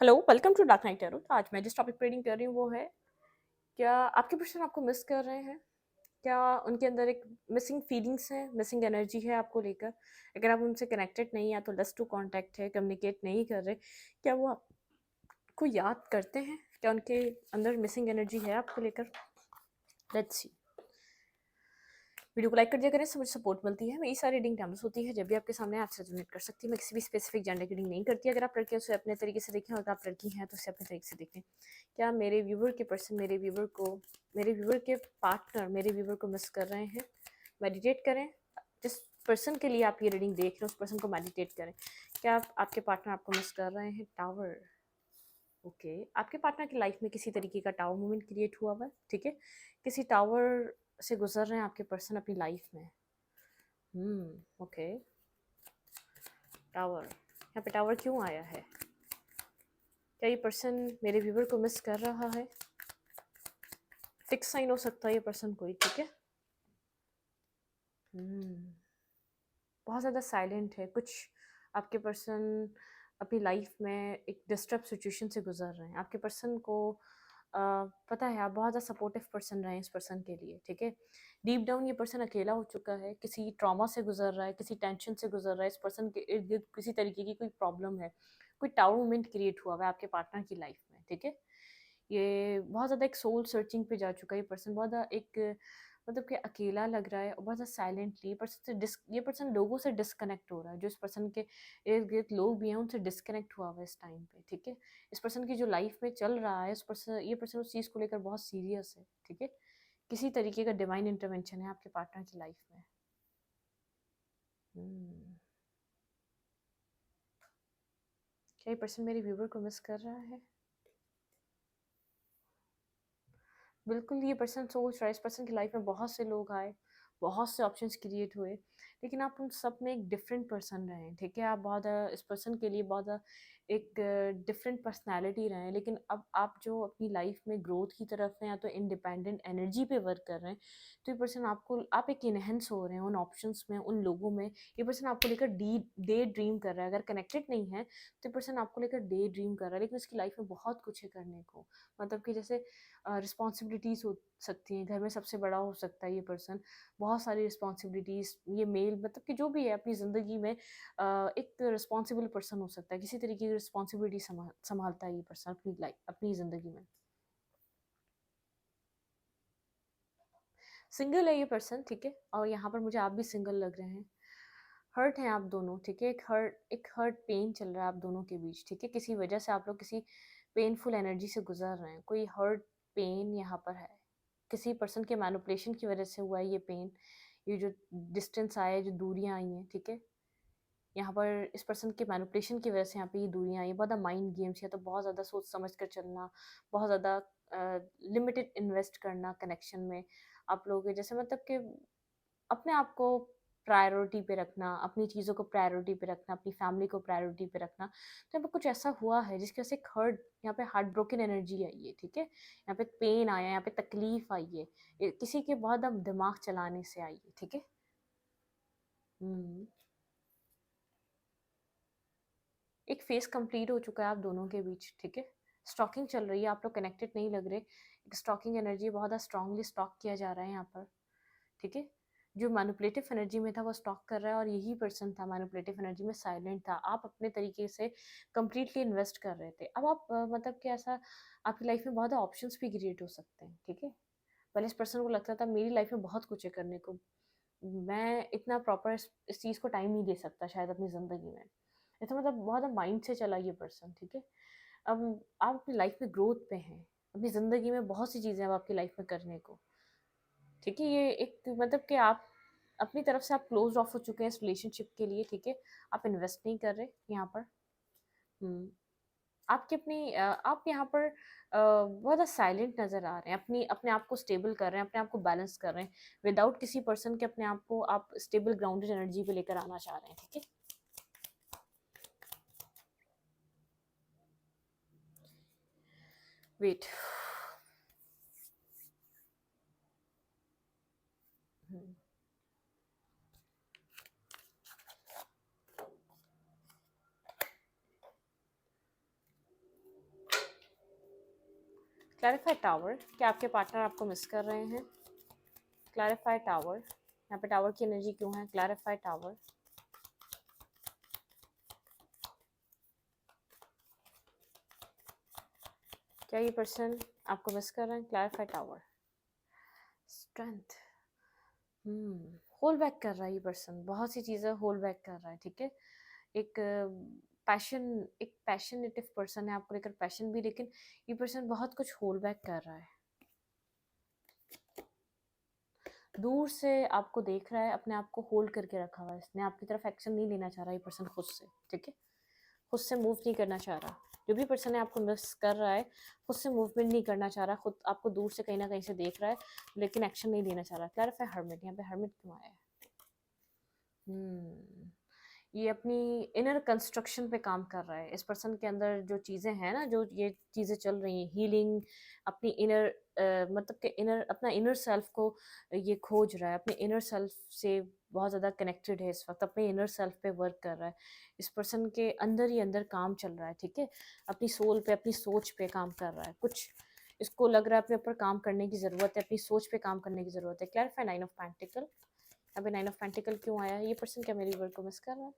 Hello, welcome to dark night tarot. तो आज मैं जिस टॉपिक पे रीडिंग कर रही हूँ वो है, क्या आपके पर्सन आपको मिस कर रहे हैं? क्या उनके अंदर एक मिसिंग फीलिंग्स है, मिसिंग एनर्जी है आपको लेकर? अगर आप उनसे कनेक्टेड नहीं है, तो लेस टू कांटेक्ट है, कम्युनिकेट नहीं कर रहे, क्या वो आपको याद करते हैं? क्या उनके अंदर मिसिंग एनर्जी है आपको लेकर? Let's see. वीडियो को लाइक कर दिया करें, इससे मुझे सपोर्ट मिलती है। मेरी सारी रीडिंग टाइमलेस होती है, जब भी आपके सामने आपसे रेजोनेट कर सकती है। मैं किसी भी स्पेसिफिक जेंडर की रीडिंग नहीं करती। अगर आप लड़के हैं उसे अपने तरीके से देखें, और अगर आप लड़की हैं तो उसे अपने तरीके से देखें। क्या मेरे व्यूवर के पर्सन मेरे व्यूवर के पार्टनर मेरे व्यूवर को मिस कर रहे हैं? मेडिटेट करें। जिस पर्सन के लिए आप ये रीडिंग देख रहे हैं उस पर्सन को मेडिटेट करें। क्या आपके पार्टनर आपको मिस कर रहे हैं? टावर। ओके, आपके पार्टनर की लाइफ में किसी तरीके का टावर मूवमेंट क्रिएट हुआ हुआ है, ठीक है? किसी टावर से गुजर रहे हैं आपके पर्सन अपनी लाइफ में। ओके। टावर, यहाँ पे टावर क्यों आया है? क्या ये पर्सन मेरे व्यूवर को मिस कर रहा है? फिक्स साइन हो सकता है ये पर्सन कोई, ठीक है? बहुत ज़्यादा साइलेंट है कुछ। आपके पर्सन अपनी लाइफ में एक डिस्टर्ब सिचुएशन से गुजर रहे हैं। आपके पर्सन को पता है आप बहुत ज़्यादा सपोर्टिव पर्सन रहे हैं इस पर्सन के लिए, ठीक है? डीप डाउन ये पर्सन अकेला हो चुका है, किसी ट्रॉमा से गुजर रहा है, किसी टेंशन से गुजर रहा है। इस पर्सन के इर्द गिर्द किसी तरीके की कोई प्रॉब्लम है, कोई टावर मोमेंट क्रिएट हुआ है आपके पार्टनर की लाइफ में, ठीक है? ये बहुत ज़्यादा एक सोल सर्चिंग पे जा चुका है ये पर्सन। बहुत ज़्यादा एक मतलब कि अकेला लग रहा है और बहुत ज़्यादा साइलेंटली ये पर्सन लोगों से डिस्कनेक्ट हो रहा है। जो इस पर्सन के इर्द गिर्द लोग भी हैं उनसे डिस्कनेक्ट हुआ हुआ है इस टाइम पे, ठीक है? इस पर्सन की जो लाइफ में चल रहा है ये पर्सन उस चीज़ को लेकर बहुत सीरियस है, ठीक है? किसी तरीके का डिवाइन इंटरवेंशन है आपके पार्टनर की लाइफ में। हम्म, क्या ये पर्सन मेरे व्यूवर को मिस कर रहा है? बिल्कुल, ये पर्सन सोच रहा है। इस पर्सन की लाइफ में बहुत से लोग आए, बहुत से ऑप्शंस क्रिएट हुए, लेकिन आप उन सब में एक डिफरेंट पर्सन रहे हैं, ठीक है? आप बहुत इस पर्सन के लिए बहुत एक डिफरेंट पर्सनालिटी रहे हैं, लेकिन अब आप जो अपनी लाइफ में ग्रोथ की तरफ हैं या तो इंडिपेंडेंट एनर्जी पे वर्क कर रहे हैं, तो ये पर्सन आप एक इनहेंस हो रहे हैं उन ऑप्शंस में, उन लोगों में। ये पर्सन आपको लेकर डे ड्रीम कर रहा है। अगर कनेक्टेड नहीं है तो ये पर्सन आपको लेकर डे ड्रीम कर रहा है, लेकिन इसकी लाइफ में बहुत कुछ है करने को। मतलब कि जैसे रिस्पॉन्सिबिलिटीज़ हो सकती हैं, घर में सबसे बड़ा हो सकता है ये पर्सन। बहुत सारी रिस्पॉन्सिबिलिटीज़, ये मेल मतलब कि जो भी है अपनी ज़िंदगी में एक रिस्पॉन्सिबल पर्सन हो सकता है। किसी तरीके की रिस्पॉन्सिबिलिटी संभालता है ये पर्सन अपनी लाइफ, अपनी ज़िंदगी में। सिंगल है ये पर्सन, ठीक है? और यहाँ पर मुझे आप भी सिंगल लग रहे हैं। हर्ट हैं आप दोनों, ठीक है? एक हर्ट पेन चल रहा है आप दोनों के बीच, ठीक है? किसी वजह से आप लोग किसी पेनफुल एनर्जी से गुजर रहे हैं। कोई हर्ट पेन यहाँ पर है, किसी पर्सन के मैनिपुलेशन की वजह से हुआ है ये पेन। ये जो डिस्टेंस आया है, जो दूरियां आई हैं, ठीक है? यहाँ पर इस पर्सन के मैनिपुलेशन की वजह से यहाँ पे ये दूरियां आई हैं। बहुत ज़्यादा माइंड गेम्स, या तो बहुत ज़्यादा सोच समझ कर चलना, बहुत ज़्यादा लिमिटेड इन्वेस्ट करना कनेक्शन में आप लोगों के। जैसे मतलब कि अपने आप को प्रायोरिटी पे रखना, अपनी चीज़ों को प्रायोरिटी पे रखना, अपनी फैमिली को प्रायोरिटी पे रखना। तो यहाँ पे कुछ ऐसा हुआ है जिसकी वजह से एक यहाँ पे हार्ट ब्रोकन एनर्जी आई है, ठीक है? यहाँ पे पेन आया, यहाँ पे तकलीफ आई है, किसी के बहुत अब दिमाग चलाने से आई है, ठीक है? हम्म, एक फेस कंप्लीट हो चुका है आप दोनों के बीच, ठीक है? स्टॉकिंग चल रही है, आप लोग कनेक्टेड नहीं लग रहे। एक स्टॉकिंग एनर्जी बहुत ज़्यादा स्ट्रांगली स्टॉक किया जा रहा है यहाँ पर, ठीक है? जो मैनिपुलेटिव एनर्जी में था वो स्टॉक कर रहा है, और यही पर्सन था मैनिपुलेटिव एनर्जी में साइलेंट था। आप अपने तरीके से कंप्लीटली इन्वेस्ट कर रहे थे। अब आप मतलब कि ऐसा आपकी लाइफ में बहुत ऑप्शंस भी क्रिएट हो सकते हैं, ठीक है? पहले इस पर्सन को लगता था मेरी लाइफ में बहुत कुछ है करने को, मैं इतना प्रॉपर इस चीज़ को टाइम नहीं दे सकता शायद अपनी ज़िंदगी में। इसका मतलब बहुत माइंड से चला ये पर्सन, ठीक है? अब आप अपनी लाइफ में ग्रोथ पे हैं, अपनी ज़िंदगी में बहुत सी चीज़ें अब आपकी लाइफ में करने को, ठीक है? ये एक मतलब कि आप अपनी तरफ से आप क्लोज ऑफ हो चुके हैं इस रिलेशनशिप के लिए, ठीक है? आप इन्वेस्ट नहीं कर रहे यहाँ पर। हम्म, आप यहाँ पर बहुत ज़्यादा साइलेंट नज़र आ रहे हैं। अपनी अपने आप को स्टेबल कर रहे हैं, अपने आप को बैलेंस कर रहे हैं, विदाउट किसी पर्सन के अपने आप को आप स्टेबल ग्राउंडेड एनर्जी पे लेकर आना चाह रहे हैं, ठीक है? वेट। क्लैरिफाई टावर, क्या आपके पार्टनर आपको मिस कर रहे हैं? क्लैरिफाई टावर, यहाँ पे टावर की एनर्जी क्यों है? क्लैरिफाई टावर, क्या ये पर्सन आपको मिस कर रहे हैं? Clarify tower, strength, hold back कर रहा है ये पर्सन, बहुत सी चीज़ें होल्ड बैक कर रहा है, ठीक है। एक पैशन, एक पैशनेटिव पर्सन है, आपको लेकर पैशन भी, लेकिन ये पर्सन बहुत कुछ होल्ड बैक कर रहा है। दूर से आपको देख रहा है, अपने आप को होल्ड करके रखा हुआ है इसने, आपकी तरफ एक्शन नहीं लेना चाह रहा ये पर्सन खुद से, ठीक है। खुद से मूव नहीं करना चाह रहा। जो भी पर्सन है आपको मिस कर रहा है, खुद से मूवमेंट नहीं करना चाह रहा, खुद आपको दूर से कहीं ना कहीं से देख रहा है, लेकिन एक्शन नहीं लेना चाह रहा। क्लैरिफाई हर्मिट, यहाँ पे हर्मिट क्यों आया है? ये अपनी इनर कंस्ट्रक्शन पे काम कर रहा है। इस पर्सन के अंदर जो चीज़ें हैं ना, जो ये चीज़ें चल रही हैं, हीलिंग, अपनी इनर मतलब कि इनर, अपना इनर सेल्फ को ये खोज रहा है, अपने इनर सेल्फ से बहुत ज़्यादा कनेक्टेड है इस वक्त, अपने इनर सेल्फ पे वर्क कर रहा है। इस पर्सन के अंदर ही अंदर काम चल रहा है, ठीक है। अपनी सोल पे, अपनी सोच पे काम कर रहा है। कुछ इसको लग रहा है अपने ऊपर काम करने की ज़रूरत है, अपनी सोच पे काम करने की ज़रूरत है। क्लैरिफाई नाइन ऑफ पेंटिकल, अभी नाइन ऑफ पेंटिकल क्यों आया है? ये पर्सन क्या मेरी वर्ड को मिस कर रहा है?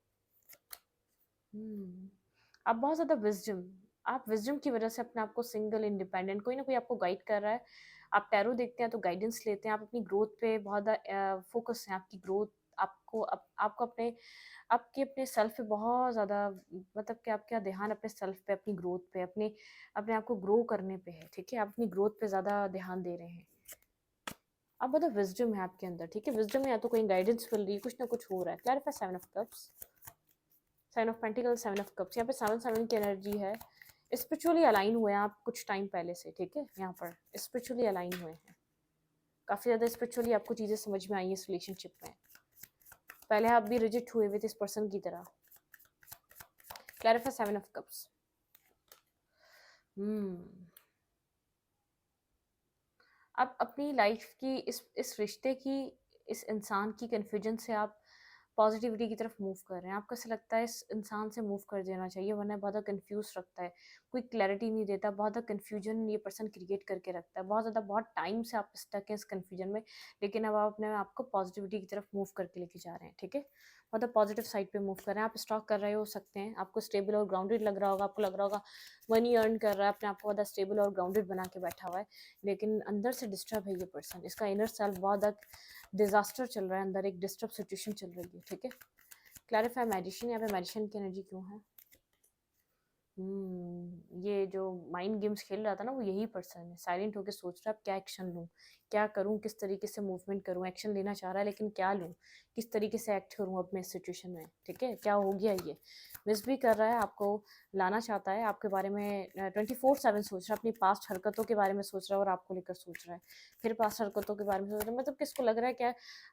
आप बहुत ज़्यादा विजडम, आप विजडम की वजह से अपने आप को सिंगल, इंडिपेंडेंट, कोई ना कोई आपको गाइड कर रहा है। आप टैरो देखते हैं तो गाइडेंस लेते हैं, आप अपनी ग्रोथ पे बहुत ज़्यादा फोकस है, आपकी ग्रोथ, आपको अपने, आपके अपने सेल्फ पे बहुत ज़्यादा, मतलब कि आपका ध्यान अपने सेल्फ पे, अपनी ग्रोथ पे, अपने अपने आप को ग्रो करने पे है, ठीक है। आप अपनी ग्रोथ पे ज़्यादा ध्यान दे रहे हैं। अब बहुत विजडम है आपके अंदर, ठीक है। विजडम में या तो कोई गाइडेंस मिल रही है, कुछ ना कुछ हो रहा है। Clarify seven of cups, sign of pentacle, seven of cups, यहाँ पे सेवन सेवन की एनर्जी है। स्पिरिचुअली अलाइन हुए हैं आप कुछ टाइम पहले से, ठीक है। यहाँ पर स्पिरिचुअली अलाइन हुए हैं, काफ़ी ज़्यादा स्पिरिचुअली आपको चीज़ें समझ में आई है इस रिलेशनशिप में। पहले आप भी रिजेक्ट हुए हुए थे इस पर्सन की तरह। क्लैरिफाई सेवन ऑफ कप्स, आप अपनी लाइफ की इस रिश्ते की, इस इंसान की कन्फ्यूजन से आप पॉजिटिविटी की तरफ मूव कर रहे हैं। आपको ऐसा लगता है इस इंसान से मूव कर देना चाहिए, वरना बहुत ज़्यादा कन्फ्यूज रखता है, कोई क्लैरिटी नहीं देता, बहुत ज़्यादा कन्फ्यूजन ये पर्सन क्रिएट करके रखता है, बहुत ज़्यादा, बहुत टाइम से आप स्टक हैं इस कन्फ्यूजन में। लेकिन अब आप अपने आप को पॉजिटिविटी की तरफ मूव करके लेके जा रहे हैं, ठीक है। मतलब पॉजिटिव साइड पे मूव कर रहे हैं, आप स्टॉक कर रहे हो सकते हैं, आपको स्टेबल और ग्राउंडेड लग रहा होगा, आपको लग रहा होगा मनी अर्न कर रहा है, अपने आप को ज़्यादा स्टेबल और ग्राउंडेड बना के बैठा हुआ है, लेकिन अंदर से डिस्टर्ब है ये पर्सन। इसका इनर सेल्फ बहुत ज़्यादा डिजास्टर चल रहा है, अंदर एक डिस्टर्ब सिचुएशन चल रही है, ठीक है। क्लैरिफाई मैजिशियन, यहाँ पे मैजिशियन की एनर्जी क्यों है? ये जो माइंड गेम्स खेल रहा था ना, वो यही पर्सन है। साइलेंट होकर सोच रहा है अब क्या एक्शन लूँ, क्या करूँ, किस तरीके से मूवमेंट करूँ। एक्शन लेना चाह रहा है लेकिन क्या लूँ, किस तरीके से एक्ट करूँ अब मैं इस सिचुएशन में, ठीक है। क्या हो गया, ये मिस भी कर रहा है, आपको लाना चाहता है, आपके बारे में 24/7 सोच रहा है, अपनी पास्ट हरकतों के बारे में सोच रहा है और आपको लेकर सोच रहा है, फिर पास्ट हरकतों के बारे में सोच रहा है। मतलब किसको लग रहा है क्या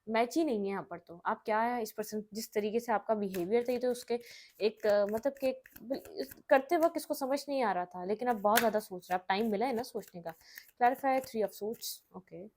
मैच ही नहीं है यहाँ पर। तो आप क्या है इस पर्सन, जिस तरीके से आपका बिहेवियर था, ये तो उसके एक मतलब कि करते वक्त इसको समझ नहीं आ रहा था, लेकिन अब बहुत ज़्यादा सोच रहा है, अब टाइम मिला है ना सोचने का। क्लैरिफाई थ्री ऑफ सोच, ओके।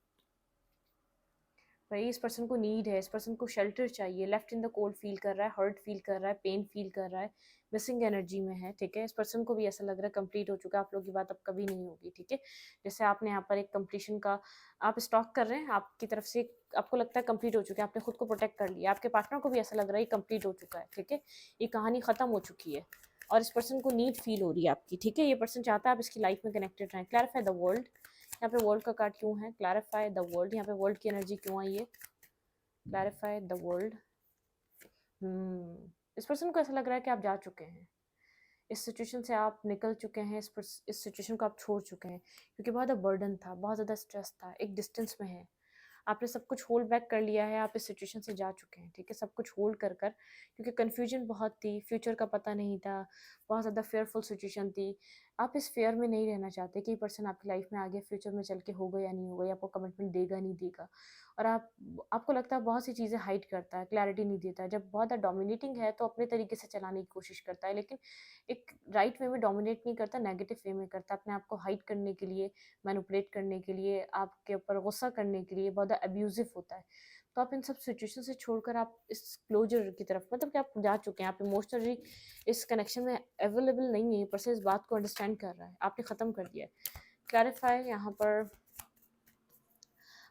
भाई इस पर्सन को नीड है, इस पर्सन को शेल्टर चाहिए, left in the cold feel कर रहा है, हर्ट फील कर रहा है, पेन फील कर रहा है, मिसिंग एनर्जी में है, ठीक है। इस पर्सन को भी ऐसा लग रहा है कंप्लीट हो चुका है, आप लोगों की बात अब कभी नहीं होगी, ठीक है। जैसे आपने यहाँ पर एक कंप्लीशन का आप स्टॉक कर रहे हैं, आपकी तरफ से आपको लगता है कंप्लीट हो चुका है, आपने खुद को प्रोटेक्ट कर लिया, आपके पार्टनर को भी ऐसा लग रहा है कंप्लीट हो चुका है, ठीक है। ये कहानी खत्म हो चुकी है और इस पर्सन को नीड फील हो रही है आपकी, ठीक है। ये पर्सन चाहता है आप इसकी लाइफ में कनेक्टेड रहें। क्लैरिफाई द वर्ल्ड, यहाँ पे वर्ल्ड का कार्ड क्यों है? क्लैरिफाई द वर्ल्ड, यहाँ पे वर्ल्ड की एनर्जी क्यों आई है? क्लैरिफाई द वर्ल्ड, इस पर्सन को ऐसा लग रहा है कि आप जा चुके हैं इस सिचुएशन से, आप निकल चुके हैं, इस सिचुएशन को आप छोड़ चुके हैं, क्योंकि बहुत ज़्यादा बर्डन था, बहुत ज़्यादा स्ट्रेस था, एक डिस्टेंस में है, आपने सब कुछ होल्ड बैक कर लिया है, आप इस सिचुएशन से जा चुके हैं, ठीक है। सब कुछ होल्ड कर कर, क्योंकि कन्फ्यूजन बहुत थी, फ्यूचर का पता नहीं था, बहुत ज़्यादा फेयरफुल सिचुएशन थी। आप इस फेयर में नहीं रहना चाहते कि पर्सन आपकी लाइफ में आगे फ्यूचर में चल के होगा या नहीं होगा, या आपको कमिटमेंट देगा नहीं देगा। और आपको लगता है बहुत सी चीज़ें हाइड करता है, क्लैरिटी नहीं देता है। जब बहुत ज़्यादा डोमिनेटिंग है तो अपने तरीके से चलाने की कोशिश करता है, लेकिन एक राइट वे में डोमिनेट नहीं करता, नेगेटिव वे में करता है, अपने आप को हाइड करने के लिए, मैनिपुलेट करने के लिए, आपके ऊपर गुस्सा करने के लिए, बहुत ज़्यादा अब्यूजिव होता है। तो आप इन सब सिचुएशन से छोड़कर आप इस क्लोजर की तरफ, मतलब कि आप जा चुके हैं, आप इमोशनली इस कनेक्शन में अवेलेबल नहीं है, पर से इस बात को अंडरस्टैंड कर रहा है, आपने ख़त्म कर दिया है। क्लैरिफाई यहाँ पर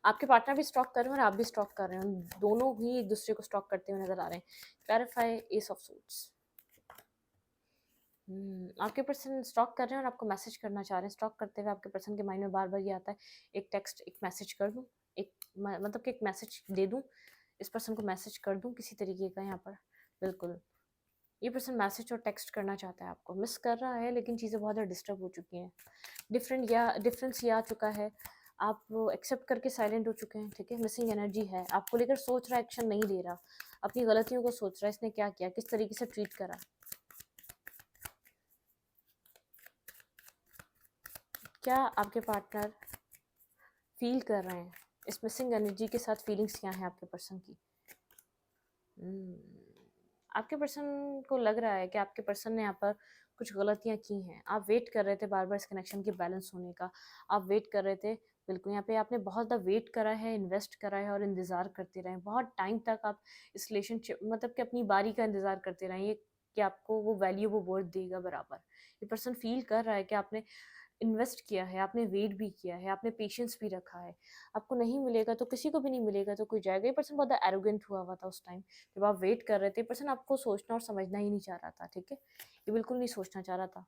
आपके पार्टनर भी स्टॉक कर रहे हैं और आप भी स्टॉक कर रहे हैं, दोनों ही एक दूसरे को स्टॉक करते हुए नजर आ रहे हैं। Clarify S of suits. आपके पर्सन स्टॉक कर रहे हैं और आपको मैसेज करना चाह रहे हैं। स्टॉक करते हुए आपके पर्सन के माइंड में बार बार ये आता है, एक टेक्स्ट, एक मैसेज कर दूं, एक मतलब कि एक मैसेज दे दूं, इस पर्सन को मैसेज कर दूं किसी तरीके का। यहाँ पर बिल्कुल ये पर्सन मैसेज और टेक्स्ट करना चाहता है, आपको मिस कर रहा है, लेकिन चीज़ें बहुत ज़्यादा डिस्टर्ब हो चुकी हैं। डिफरेंस ये आ चुका है, आप एक्सेप्ट करके साइलेंट हो चुके हैं। ठीक है, मिसिंग एनर्जी है, आपको लेकर सोच रहा है, एक्शन नहीं ले रहा, अपनी गलतियों को सोच रहा है, इसने क्या किया, किस तरीके से ट्रीट करा। क्या आपके पार्टनर फील कर रहे हैं इस मिसिंग एनर्जी के साथ? फीलिंग्स क्या हैं आपके पर्सन की? आपके पर्सन को लग रहा है कि आपके पर्सन ने यहाँ पर कुछ गलतियाँ की हैं। आप वेट कर रहे थे बार बार इस कनेक्शन के बैलेंस होने का, आप वेट कर रहे थे। बिल्कुल यहाँ पे आपने बहुत ज़्यादा वेट करा है, इन्वेस्ट करा है और इंतज़ार करते रहे बहुत टाइम तक। आप इस रिलेशनशिप मतलब कि अपनी बारी का इंतज़ार करते रहे, ये कि आपको वो वैल्यू वो वर्थ देगा बराबर। ये पर्सन फील कर रहा है कि आपने इन्वेस्ट किया है, आपने वेट भी किया है, आपने पेशेंस भी रखा है। आपको नहीं मिलेगा तो किसी को भी नहीं मिलेगा तो कोई जाएगा। ये पर्सन बहुत ज़्यादा एरोगेंट हुआ था उस टाइम जब आप वेट कर रहे थे। पर्सन आपको सोचना और समझना ही नहीं चाह रहा था। ठीक है, ये बिल्कुल नहीं सोचना चाह रहा था।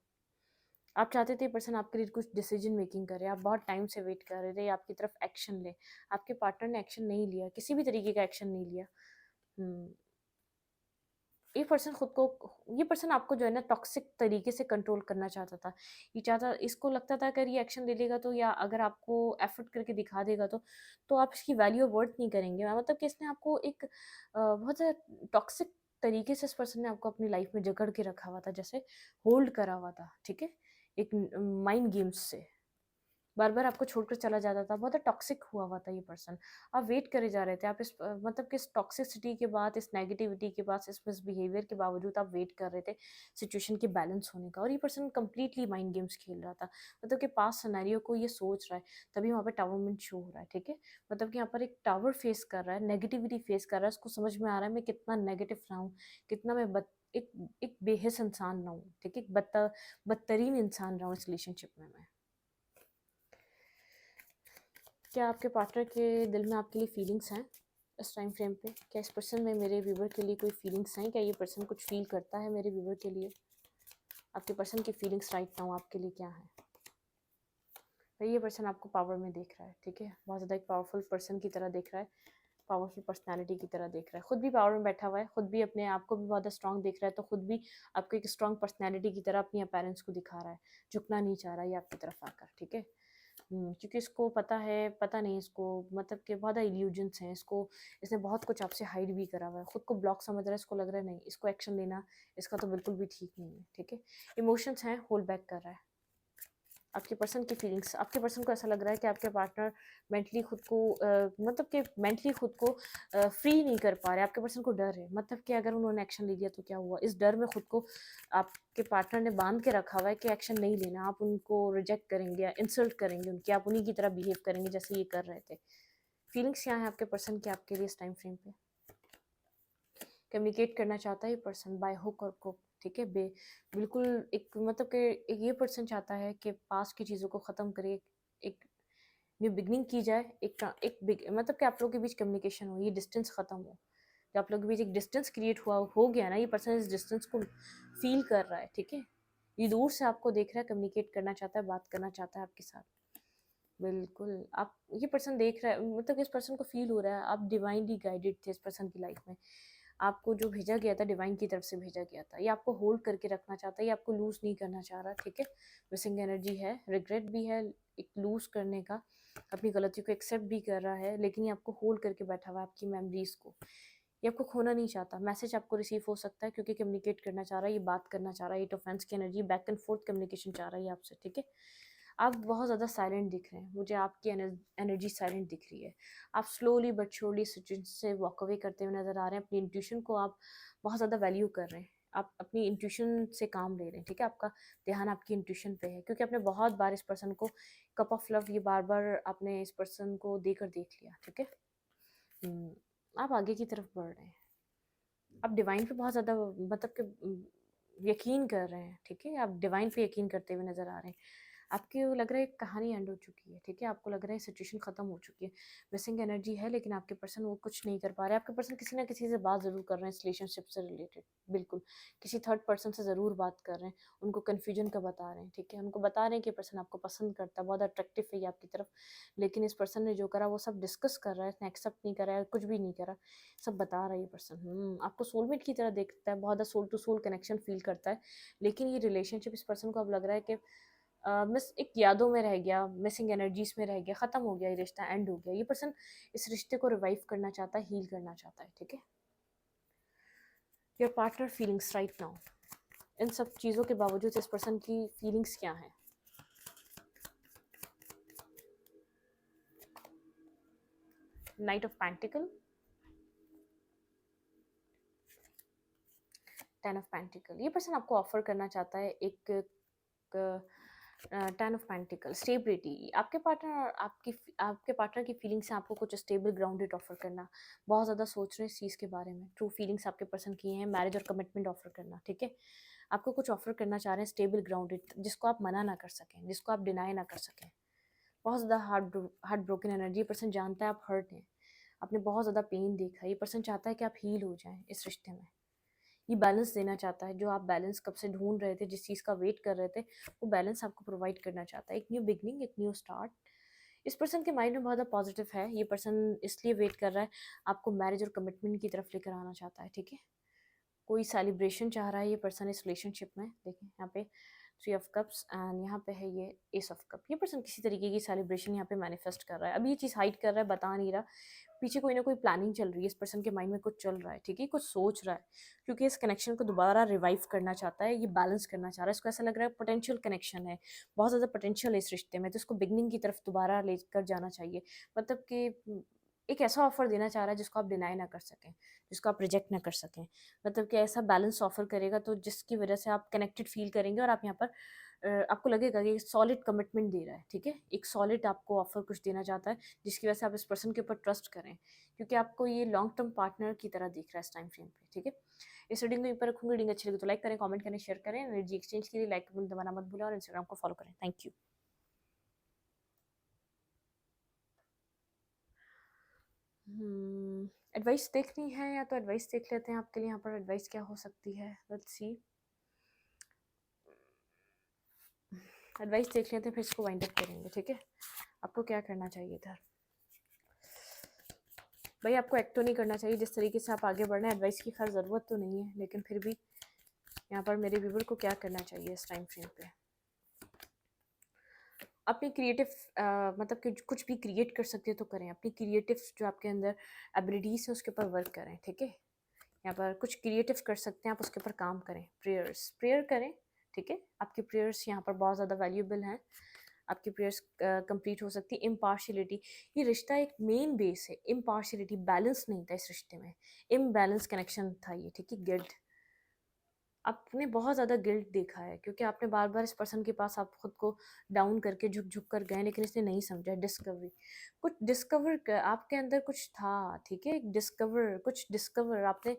आप चाहते थे पर्सन आपके लिए कुछ डिसीजन मेकिंग करे, आप बहुत टाइम से वेट कर रहे थे आपकी तरफ एक्शन ले। आपके पार्टनर ने एक्शन नहीं लिया, किसी भी तरीके का एक्शन नहीं लिया। ये पर्सन आपको जो है ना टॉक्सिक तरीके से कंट्रोल करना चाहता था। ये चाहता, इसको लगता था अगर ये एक्शन ले लेगा तो, या अगर आपको एफर्ट करके दिखा देगा तो आप इसकी वैल्यू वर्थ नहीं करेंगे। मतलब कि इसने आपको एक बहुत ज़्यादा टॉक्सिक तरीके से इस पर्सन ने आपको अपनी लाइफ में जकड़ के रखा हुआ था, जैसे होल्ड करा हुआ था। ठीक है, एक माइंड गेम्स से बार बार आपको छोड़कर चला जाता था, बहुत टॉक्सिक हुआ हुआ था ये पर्सन। आप वेट करे जा रहे थे, आप इस मतलब कि इस टॉक्सिसिटी के बाद, इस नेगेटिविटी के बाद, इस मिसबिहेवियर के बावजूद आप वेट कर रहे थे सिचुएशन के बैलेंस होने का। और ये पर्सन कंप्लीटली माइंड गेम्स खेल रहा था, मतलब कि पास सिनेरियो को ये सोच रहा है, तभी वहाँ पे टावरमेंट शो हो रहा है। ठीक है, मतलब कि यहाँ पर एक टावर फेस कर रहा है, नेगेटिविटी फेस कर रहा है, उसको समझ में आ रहा है मैं कितना नेगेटिव रहा हूँ, कितना मैं एक बेहिस इंसान रहा हूँ। ठीक है, बदतरीन इंसान रहा हूँ इस रिलेशनशिप में मैं। क्या आपके पार्टनर के दिल में आपके लिए फीलिंग्स हैं इस टाइम फ्रेम पे? क्या इस पर्सन में मेरे व्यूवर के लिए कोई फीलिंग्स हैं? क्या ये पर्सन कुछ फील करता है मेरे व्यूवर के लिए? आपके पर्सन की फीलिंग्स राइट नाउ आपके लिए क्या है? भाई ये पर्सन आपको पावर में देख रहा है। ठीक है, बहुत ज़्यादा एक पावरफुल पर्सन की तरह देख रहा है, पावरफुल पर्सनैलिटी की तरह देख रहा है, खुद भी पावर में बैठा हुआ है, खुद भी अपने आप को भी बहुत स्ट्रॉन्ग देख रहा है, तो खुद भी आपको एक स्ट्रॉन्ग पर्सनैलिटी की तरह अपनी अपेरेंस को दिखा रहा है, झुकना नहीं चाह रहा है ये आपकी तरफ आकर। ठीक है, क्योंकि इसको पता है, पता नहीं इसको, मतलब कि बहुत इल्यूजन्स हैं इसको, इसने बहुत कुछ आपसे हाइड भी करा हुआ है, खुद को ब्लॉक समझ रहा है, इसको लग रहा है नहीं इसको एक्शन लेना इसका तो बिल्कुल भी ठीक नहीं है। ठीक है, इमोशंस हैं, होल्ड बैक कर रहा है। आपके पर्सन की फीलिंग्स, आपके पर्सन को ऐसा लग रहा है कि आपके पार्टनर मेंटली खुद को मतलब कि मेंटली खुद को फ्री नहीं कर पा रहे। आपके पर्सन को डर है, मतलब कि अगर उन्होंने एक्शन ले लिया तो क्या हुआ, इस डर में खुद को आपके पार्टनर ने बांध के रखा हुआ है कि एक्शन नहीं लेना, आप उनको रिजेक्ट करेंगे या इंसल्ट करेंगे उनकी, आप उन्हीं की तरह बिहेव करेंगे जैसे ये कर रहे थे। फीलिंग्स क्या है आपके पर्सन की आपके लिए इस टाइम फ्रेम पे? कम्युनिकेट करना चाहता है ये पर्सन बाय हुक और क्रोक। ठीक है, बिल्कुल एक मतलब कि एक ये पर्सन चाहता है कि पास की चीज़ों को ख़त्म करे, एक न्यू बिगनिंग की जाए, एक बिग मतलब कि आप लोगों के बीच कम्युनिकेशन हो, ये डिस्टेंस ख़त्म हो। जब आप लोगों के बीच एक डिस्टेंस क्रिएट हुआ हो गया ना, ये पर्सन इस डिस्टेंस को फील कर रहा है। ठीक है, ये दूर से आपको देख रहा है, कम्युनिकेट करना चाहता है, बात करना चाहता है आपके साथ। बिल्कुल, आप ये पर्सन देख रहा है, मतलब इस पर्सन को फील हो रहा है आप डिवाइनली गाइडेड थे इस पर्सन की लाइफ में। आपको जो भेजा गया था डिवाइन की तरफ से भेजा गया था, ये आपको होल्ड करके रखना चाहता है, ये आपको लूज़ नहीं करना चाह रहा। ठीक है, मिसिंग एनर्जी है, रिग्रेट भी है एक लूज़ करने का, अपनी गलतियों को एक्सेप्ट भी कर रहा है, लेकिन ये आपको होल्ड करके बैठा हुआ है आपकी मेमोरीज़ को। ये आपको खोना नहीं चाहता। मैसेज आपको रिसीव हो सकता है क्योंकि कम्युनिकेट करना चाह रहा है, ये बात करना चाह रहा है, 8 ऑफ हैंड्स की energy, back and fourth communication चाह रहा है ये आपसे। ठीक है, आप बहुत ज़्यादा साइलेंट दिख रहे हैं, मुझे आपकी एनर्जी साइलेंट दिख रही है। आप स्लोली बट श्योरली सिचुएशन से वॉक अवे करते हुए नज़र आ रहे हैं। अपनी इंट्यूशन को आप बहुत ज़्यादा वैल्यू कर रहे हैं, आप अपनी इंट्यूशन से काम ले रहे हैं। ठीक है, आपका ध्यान आपकी इंट्यूशन पे है, क्योंकि आपने बहुत बार इस पर्सन को कप ऑफ लव, ये बार बार आपने इस पर्सन को देकर देख लिया। ठीक है, आप आगे की तरफ बढ़ रहे हैं, आप डिवाइन पे बहुत ज़्यादा मतलब कि यकीन कर रहे हैं। ठीक है, आप डिवाइन पे यकीन करते हुए नज़र आ रहे हैं। आपको लग रहा है कहानी एंड हो चुकी है, ठीक है, आपको लग रहा है सिचुएशन ख़त्म हो चुकी है, मिसिंग एनर्जी है, लेकिन आपके पर्सन वो कुछ नहीं कर पा रहे। आपके पर्सन किसी ना किसी से बात ज़रूर कर रहे हैं इस रिलेशनशिप से रिलेटेड, बिल्कुल किसी थर्ड पर्सन से ज़रूर बात कर रहे हैं, उनको कन्फ्यूजन का बता रहे हैं, ठीक है, उनको बता रहे हैं कि पर्सन आपको पसंद करता है, बहुत अट्रैक्टिव है ये आपकी तरफ, लेकिन इस पर्सन ने जो करा वो सब डिस्कस कर रहा है, इसने एक्सेप्ट नहीं करा है, कुछ भी नहीं करा, सब बता रहा है ये पर्सन। आपको सोलमेट की तरह देखता है, बहुत ज़्यादा soul to soul connection feel करता है, लेकिन ये रिलेशनशिप इस पर्सन को अब लग रहा है कि मिस एक यादों में रह गया, मिसिंग एनर्जीज में रह गया, ख़त्म हो गया, ये रिश्ता एंड हो गया। ये पर्सन इस रिश्ते को रिवाइव करना चाहता है, हील करना चाहता है, ठीक है। Your partner feelings right now, इन सब चीज़ों के बावजूद इस पर्सन की फीलिंग्स क्या हैं? Night of pentacle, 10 of pentacle, ये पर्सन आपको ऑफर करना चाहता है एक 10 ऑफ पेंटिकल, स्टेबिलिटी। आपके पार्टनर की फीलिंग्स से आपको कुछ स्टेबल ग्राउंडेड ऑफर करना, बहुत ज़्यादा सोच रहे हैं इस चीज़ के बारे में, ट्रू फीलिंग्स आपके पर्सन की हैं, मैरिज और कमिटमेंट ऑफर करना, ठीक है, आपको कुछ ऑफर करना चाह रहे हैं स्टेबल ग्राउंडेड, जिसको आप मना ना कर सकें, जिसको आप डिनाई ना कर सकें। बहुत ज़्यादा हार्ट ब्रोकन एनर्जी, ये पर्सन जानता है आप हर्ट हैं, आपने बहुत ज़्यादा पेन देखा है, ये पर्सन चाहता है कि आप हील हो जाएं इस रिश्ते में, ये बैलेंस देना चाहता है, जो आप बैलेंस कब से ढूंढ रहे थे, जिस चीज़ का वेट कर रहे थे, वो बैलेंस आपको प्रोवाइड करना चाहता है, एक न्यू बिगनिंग, एक न्यू स्टार्ट। इस पर्सन के माइंड में बहुत ज़्यादा पॉजिटिव है, ये पर्सन इसलिए वेट कर रहा है, आपको मैरिज और कमिटमेंट की तरफ लेकर आना चाहता है, ठीक है, कोई सेलिब्रेशन चाह रहा है ये पर्सन इस रिलेशनशिप में। देखें यहाँ पे 3 ऑफ कप्स एंड यहाँ पे है ये एस ऑफ कप, ये पर्सन किसी तरीके की सेलिब्रेशन यहाँ पे मैनिफेस्ट कर रहा है, अभी ये चीज़ हाइड कर रहा है, बता नहीं रहा, पीछे कोई ना कोई प्लानिंग चल रही है, इस पर्सन के माइंड में कुछ चल रहा है, ठीक है, कुछ सोच रहा है, क्योंकि इस कनेक्शन को दोबारा रिवाइव करना चाहता है, ये बैलेंस करना चाह रहा है, इसको ऐसा लग रहा है पोटेंशियल कनेक्शन है, बहुत ज़्यादा पोटेंशियल है इस रिश्ते में, तो इसको बिगनिंग की तरफ दोबारा लेकर जाना चाहिए, मतलब कि एक ऐसा ऑफर देना चाह रहा है जिसको आप डिनाई ना कर सकें, जिसको आप रिजेक्ट ना कर सकें, मतलब कि ऐसा बैलेंस ऑफर करेगा तो जिसकी वजह से आप कनेक्टेड फील करेंगे, और आप यहाँ पर आपको लगेगा कि सॉलिड कमिटमेंट दे रहा है, ठीक है, एक सॉलिड आपको ऑफर कुछ देना चाहता है, जिसकी वजह से आप इस पर्सन के ऊपर ट्रस्ट करें, क्योंकि आपको ये लॉन्ग टर्म पार्टनर की तरह दिख रहा है इस टाइम फ्रेम पे, ठीक है। इस रीडिंग को यहीं पर रखूंगी, रीडिंग अच्छी लगी तो लाइक करें, कमेंट करें, शेयर करें, एनर्जी एक्सचेंज के लिए लाइक बटन दबाना मत भूलें, और इंस्टाग्राम को फॉलो करें। Thank you. एडवाइस देखनी है या तो एडवाइस देख लेते हैं, आपके लिए यहाँ पर एडवाइस क्या हो सकती है, लेट्स सी। एडवाइस देख लेते हैं, फिर इसको वाइंड अप करेंगे, ठीक है। आपको क्या करना चाहिए इधर? भाई आपको एक्ट तो नहीं करना चाहिए, जिस तरीके से आप आगे बढ़ रहे हैं, एडवाइस की खैर ज़रूरत तो नहीं है, लेकिन फिर भी यहाँ पर मेरे व्यूवर को क्या करना चाहिए इस टाइम फ्रेम पे? अपनी क्रिएटिव मतलब कि कुछ भी क्रिएट कर सकते हो तो करें, अपनी क्रिएटिव जो आपके अंदर एबिलिटीज़ है उसके ऊपर वर्क करें, ठीक है। यहाँ पर कुछ क्रिएटिव कर सकते हैं आप, उसके ऊपर काम करें, प्रेयर करें, ठीक है, आपकी प्रेयर्स यहाँ पर बहुत ज़्यादा वैल्यूएबल हैं, आपकी प्रेयर्स कंप्लीट हो सकती है। इम्पार्शियलिटी, ये रिश्ता एक मेन बेस है, इम्पार्शियलिटी, बैलेंस नहीं था इस रिश्ते में, इम्बैलेंस कनेक्शन था ये, ठीक है। गिल्ट, आपने बहुत ज़्यादा गिल्ट देखा है, क्योंकि आपने बार बार इस पर्सन के पास आप खुद को डाउन करके झुक झुक कर गए, लेकिन इसने नहीं समझा। डिस्कवरी, कुछ डिस्कवर कर, आपके अंदर कुछ था, ठीक है, कुछ डिस्कवर आपने,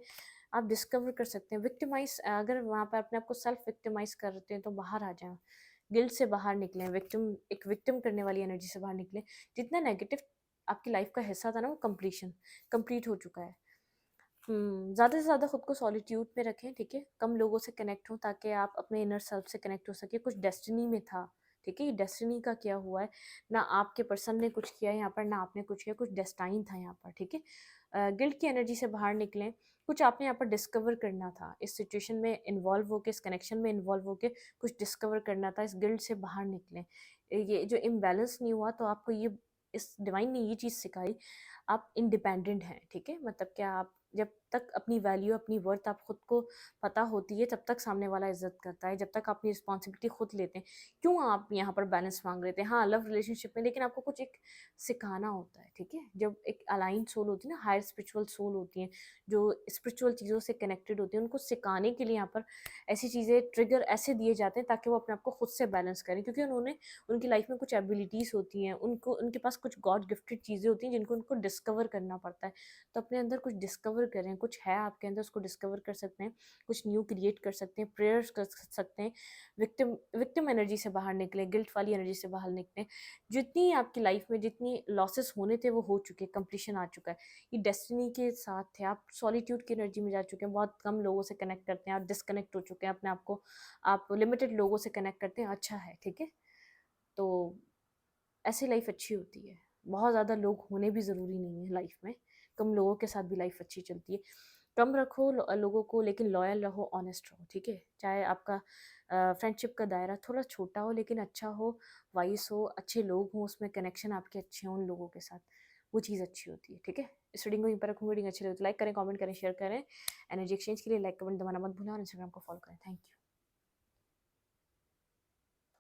आप डिस्कवर कर सकते हैं। विक्टिमाइज, अगर वहाँ पर अपने आप को सेल्फ विक्टिमाइज करते हैं तो बाहर आ जाएं, गिल्ट से बाहर निकलें, एक विक्टिम करने वाली एनर्जी से बाहर निकलें। जितना नेगेटिव आपकी लाइफ का हिस्सा था ना, वो कंप्लीट हो चुका है। ज़्यादा से ज़्यादा खुद को सॉलिट्यूड में रखें, ठीक है, कम लोगों से कनेक्ट हों, ताकि आप अपने इनर सेल्फ से कनेक्ट हो सके। कुछ डेस्टिनी में था, ठीक है, ये डेस्टिनी का क्या हुआ है, ना आपके पर्सन ने कुछ किया यहाँ पर, ना आपने कुछ किया, कुछ डेस्टाइन था यहाँ पर, ठीक है। गिल्ट की एनर्जी से बाहर निकलें, कुछ आपने यहाँ पर डिस्कवर करना था, इस सिचुएशन में इन्वॉल्व होकर, इस कनेक्शन में इन्वॉल्व होकर कुछ डिस्कवर करना था, इस गिल्ट से बाहर निकलें। ये जो इम्बैलेंस नहीं हुआ, तो आपको ये, इस डिवाइन ने ये चीज़ सिखाई, आप इंडिपेंडेंट हैं, ठीक है, मतलब क्या, आप जब तक अपनी वैल्यू, अपनी वर्थ आप खुद को पता होती है, तब तक सामने वाला इज्जत करता है, जब तक आप अपनी रिस्पॉन्सिबिलिटी खुद लेते हैं। क्यों आप यहाँ पर बैलेंस मांग रहे थे? हाँ, लव रिलेशनशिप में, लेकिन आपको कुछ एक सिखाना होता है, ठीक है, जब एक अलाइन सोल होती है ना, हायर स्पिरिचुअल सोल होती हैं, जो स्पिरिचुअल चीज़ों से कनेक्टेड होती हैं, उनको सिखाने के लिए यहाँ पर ऐसी चीज़ें, ट्रिगर ऐसे दिए जाते हैं ताकि वो अपने आप को खुद से बैलेंस करें, क्योंकि उनकी लाइफ में कुछ एबिलिटीज़ होती हैं, उनको, उनके पास कुछ गॉड गिफ्टेड चीज़ें होती हैं, जिनको उनको डिस्कवर करना पड़ता है। तो अपने अंदर कुछ डिस्कवर करें, कुछ है आपके अंदर उसको डिस्कवर कर सकते हैं, कुछ न्यू क्रिएट कर सकते हैं, प्रेयर्स कर सकते हैं, विक्टिम विक्टिम एनर्जी से बाहर निकलें, गिल्ट वाली एनर्जी से बाहर निकलें। जितनी आपकी लाइफ में जितनी लॉसेस होने थे वो हो चुके, कंप्लीशन आ चुका है। ये डेस्टिनी के साथ थे, आप सॉलिट्यूड की एनर्जी में जा चुके हैं, बहुत कम लोगों से कनेक्ट करते हैं, आप डिस्कनेक्ट हो चुके हैं अपने आप को, आप लिमिटेड लोगों से कनेक्ट करते हैं, अच्छा है, ठीक है। तो ऐसी लाइफ अच्छी होती है। बहुत ज़्यादा लोग होने भी ज़रूरी नहीं है लाइफ में, कम लोगों के साथ भी लाइफ अच्छी चलती है। कम रखो लोगों को, लेकिन लॉयल रहो, ऑनेस्ट रहो, ठीक है। चाहे आपका फ्रेंडशिप का दायरा थोड़ा छोटा हो लेकिन अच्छा हो, वाइस हो, अच्छे लोग हों, उसमें कनेक्शन आपके अच्छे हों उन लोगों के साथ, वो चीज़ अच्छी होती है, ठीक है। इस रीडिंग को यहीं पर रखूँगी। रीडिंग अच्छी लगे तो लाइक करें, कमेंट करें, शेयर करें। एनर्जी एक्सचेंज के लिए लाइक कमेंट दबाना मत भूलें और इंस्टाग्राम को फॉलो करें। Thank you.